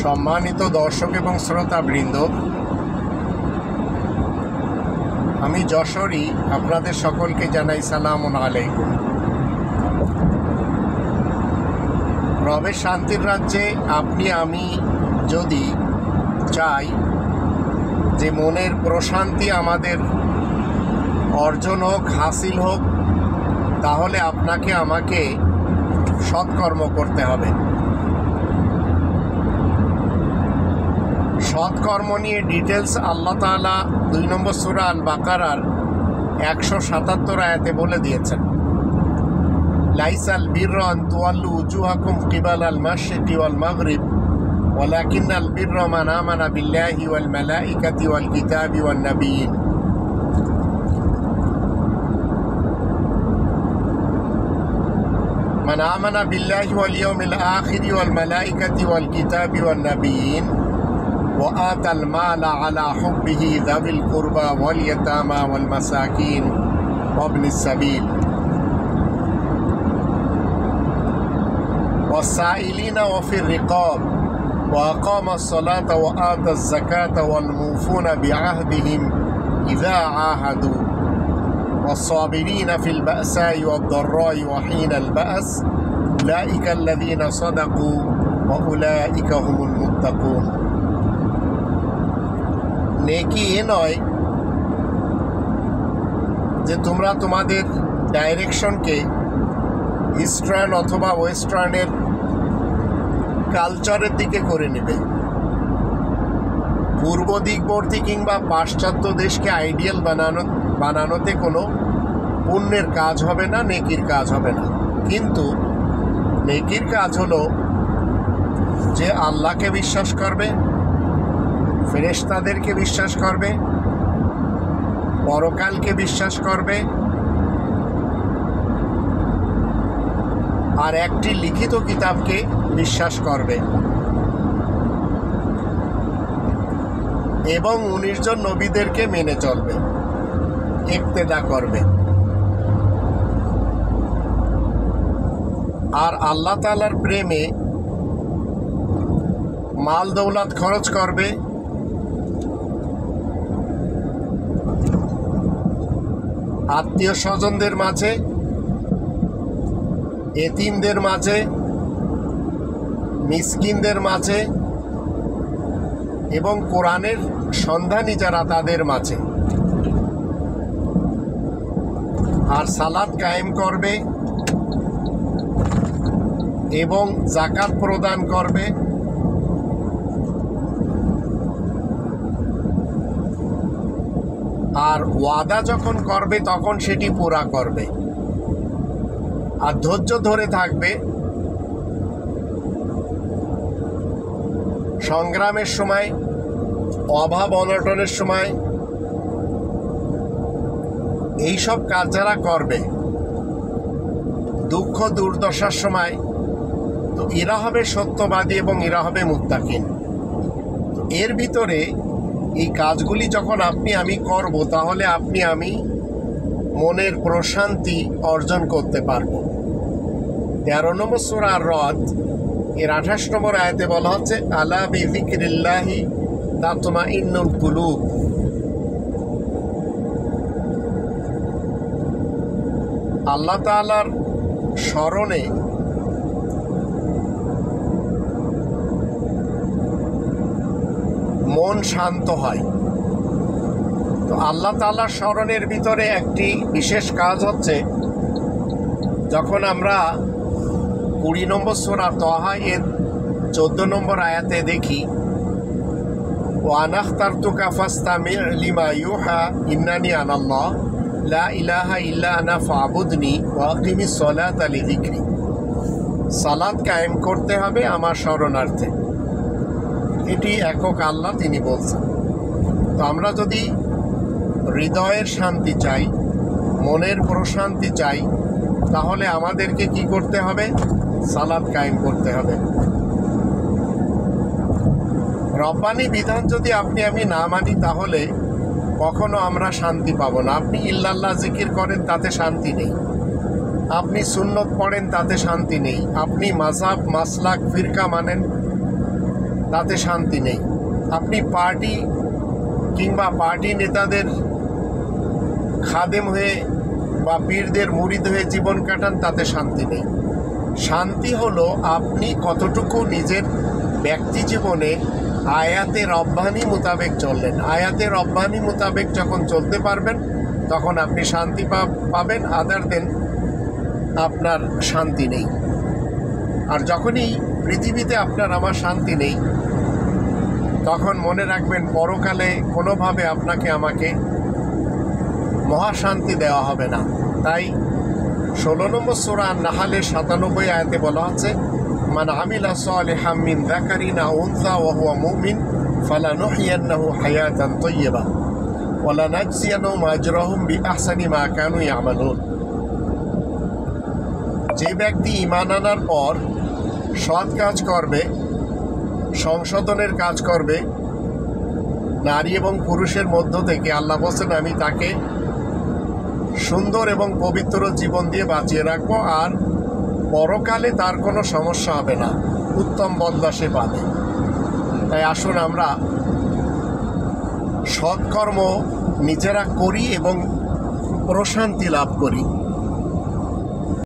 সম্মানিত দর্শক এবং শ্রোতাবৃন্দ, আমি যশোরী আপনাদের সকলকে জানাই সালামুন আলাইকুম। রবের শান্তির রাজ্যে আপনি আমি যদি চাই যে মনের প্রশান্তি আমাদের অর্জন হোক, হাসিল হোক, তাহলে আপনাকে আমাকে সৎকর্ম করতে হবে। সৎকর্ম নিয়ে ডিটেলস আল্লাহ তাআলা 2 নম্বর সূরা আল বাকারার 177 আয়াতে বলে দিয়েছেন, লাইসাল বিররা আন তুওয়াল্লু উজুহাকুম কিবালাল মাশরিকি ওয়াল মাগরিব ওয়ালাকিন্নাল বিররা মান আমানা বিল্লাহি ওয়াল মালাইকাতি ওয়াল কিতাবি ওয়ান নাবিয়্যিন। মান আমানা বিল্লাহি ওয়াল ইয়াউমিল আখির ওয়াল মালাইকাতি ওয়াল কিতাবি ওয়ান নাবিয়্যিন وآتى المال على حبه ذوي القربى واليتامى والمساكين وابن السبيل والسائلين وفي الرقاب وأقام الصلاة وآتى الزكاة والموفون بعهدهم إذا عاهدوا والصابرين في البأساء والضراء وحين البأس أولئك الذين صدقوا وأولئك هم المتقون। নেকি এ নয় যে তোমরা তোমাদের ডাইরেকশনকে ইস্টার্ন অথবা ওয়েস্টার্নের কালচারের দিকে করে নেবে, পূর্ব দিকবর্তী কিংবা পাশ্চাত্য দেশকে আইডিয়াল বানানোতে কোনো পুণ্যের কাজ হবে না, নেকির কাজ হবে না। কিন্তু নেকির কাজ হলো যে আল্লাহকে বিশ্বাস করবে, ফেরেশতাদেরকে বিশ্বাস করবে, পরকালকে বিশ্বাস করবে, আর একটি লিখিত কিতাবকে বিশ্বাস করবে এবং 19 জন নবীদেরকে মেনে চলবে, ইক্তেদা করবে। আর আল্লাহ তাআলার প্রেমে মাল দৌলত খরচ করবে, আত্মীয় স্বজনদের মাঝে, এতিমদের মাঝে, মিসকিনদের মাঝে এবং কোরআনের সন্ধানী যারা তাদের মাঝে। আর সালাত কায়েম করবে এবং যাকাত প্রদান করবে। আর ওয়াদা যখন করবে তখন সেটি পুরা করবে, আর ধৈর্য ধরে থাকবে। সংগ্রামের সময়, অভাব অনটনের সময় এইসব কাজ যারা করবে, দুঃখ দুর্দশার সময়, তো এরা হবে সত্যবাদী এবং এরা হবে মুত্তাকিন। তো এর ভিতরে এই কাজগুলি যখন আপনি আমি করব, তাহলে আপনি আমি মনের প্রশান্তি অর্জন করতে পারব। 13 নম্বর সূরা আর-রাদ এর 28 নম্বর আয়াতে বলা হচ্ছে, আলা বিযিকরিল্লাহি তাতমাইন্নুল কুলুব। আল্লাহ তাআলার স্মরণে মন শান্ত হয়। তো আল্লাহ তাআলার স্মরণের ভিতরে একটি বিশেষ কাজ হচ্ছে, যখন আমরা 20 নম্বর সূরা তাহা এর 14 নম্বর আয়াতে দেখি, ওয়া নাখতারতুকা ফাসতামি' লিমা ইউহা ইন্নানি আনাল্লাহ লা ইলাহা ইল্লা আনা ফা'বুদনি ওয়া আকিমিস সালাতা লিযিকরি। সালাত কায়েম করতে হবে আমার শরণার্থে, এটি একক আল্লাহ তিনি বলছেন। তো আমরা যদি হৃদয়ের শান্তি চাই, মনের প্রশান্তি চাই, তাহলে আমাদেরকে কি করতে হবে? সালাত কায়েম করতে হবে। রব্বানি বিধান যদি আপনি আমি না মানি, তাহলে কখনো আমরা শান্তি পাব না। আপনি ইল্লাল্লাহ জিকির করেন, তাতে শান্তি নেই। আপনি সুন্নত পড়েন, তাতে শান্তি নেই। আপনি মাযহাব, মাসলাক, ফিরকা মানেন, তাতে শান্তি নেই। আপনি পার্টি কিংবা পার্টি নেতাদের খাদেম হয়ে বা পীরদের মুরিদ হয়ে জীবন কাটান, তাতে শান্তি নেই। শান্তি হলো আপনি কতটুকু নিজের ব্যক্তি জীবনে আয়াতে রব্বানি মোতাবেক চললেন। আয়াতে রব্বানি মোতাবেক যখন চলতে পারবেন তখন আপনি শান্তি পাবেন, আদার দেন আপনার শান্তি নেই। আর যখনই পৃথিবীতে আপনার আমার শান্তি নেই, তখন মনে রাখবেন পরকালে কোনোভাবে আপনাকে আমাকে মহাশান্তি দেওয়া হবে না। তাই 16 নম্বর সূরা নাহলের 97 আয়াতে বলা হচ্ছে, মান আমিলা সালিহাম মিন যাকারিন আও উনসা ওয়া হুয়া মুমিন ফালানুহইয়ান্নাহু হায়াতান তাইয়্যিবা ওয়া লানাজজিয়ান্নাহুম আজরাহুম বিআহসানি মা কানু ইয়ামালুন। যে ব্যক্তি ঈমান আনার পর সৎ কাজ করবে, সংশোধনের কাজ করবে, নারী এবং পুরুষের মধ্য থেকে, আল্লাহ বলছেন আমি তাকে সুন্দর এবং পবিত্র জীবন দিয়ে বাঁচিয়ে রাখবো, আর পরকালে তার কোনো সমস্যা হবে না, উত্তম বদলা সে পাবে। তাই আসুন আমরা সৎকর্ম নিজেরা করি এবং প্রশান্তি লাভ করি।